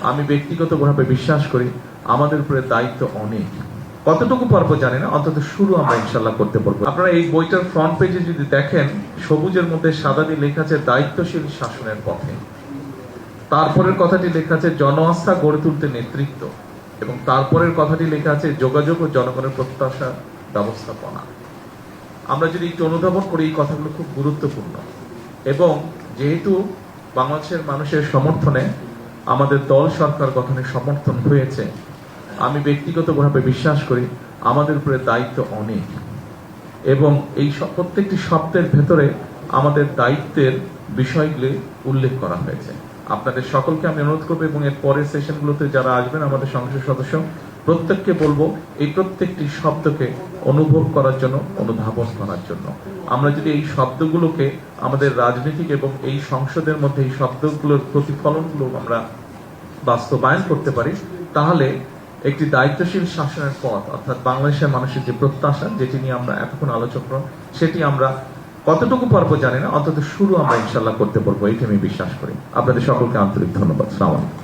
আমি ব্যক্তিগতভাবে বিশ্বাস করি আমাদের উপরে দায়িত্ব অনেক। কতটুকু পারবো জানি না, অন্তত শুরু আমরা ইনশাল্লাহ করতে পারবো। আপনারা এই বইটার ফ্রন্ট পেজে যদি দেখেন, সবুজের মধ্যে সাদা দিয়ে লেখা আছে দায়িত্বশীল শাসনের পথে। তারপরের কথাটি লেখা আছে জন আস্থা গড়ে তুলতে নেতৃত্ব, এবং তারপরের কথাটি লেখা আছে যোগাযোগ ও জনগণের প্রত্যাশা ব্যবস্থাপনা। আমরা যদি একটু অনুধাবন করি, এই কথাগুলো খুব গুরুত্বপূর্ণ। এবং যেহেতু বাংলাদেশের মানুষের সমর্থনে আমাদের দল সরকার গঠনের সমর্থন হয়েছে, আমি ব্যক্তিগতভাবে বিশ্বাস করি আমাদের উপরে দায়িত্ব অনেক। এবং এই প্রত্যেকটি শব্দের ভেতরে আমাদের দায়িত্বের বিষয়গুলি উল্লেখ করা হয়েছে। আপনাদের সকলকে আমি অনুরোধ করবো, এবং এর পরের সেশনগুলোতে যারা আসবেন আমাদের সংসদ সদস্য, প্রত্যেককে বলবো এই প্রত্যেকটি শব্দকে অনুভব করার জন্য, অনুধাবন করার জন্য। আমরা যদি এই শব্দগুলোকে আমাদের রাজনীতিক এবং এই সংসদের মধ্যে এই শব্দগুলোর প্রতিফলনগুলো আমরা বাস্তবায়ন করতে পারি, তাহলে একটি দায়িত্বশীল শাসনের পথ, অর্থাৎ বাংলাদেশের মানুষের যে প্রত্যাশা, যেটি নিয়ে আমরা এতক্ষণ আলোচনা, সেটি আমরা কতটুকু পারবো জানি না, অন্তত শুরু আমরা ইনশাল্লাহ করতে পারবো, এটি আমি বিশ্বাস করি। আপনাদের সকলকে আন্তরিক ধন্যবাদ। আসসালামু আলাইকুম।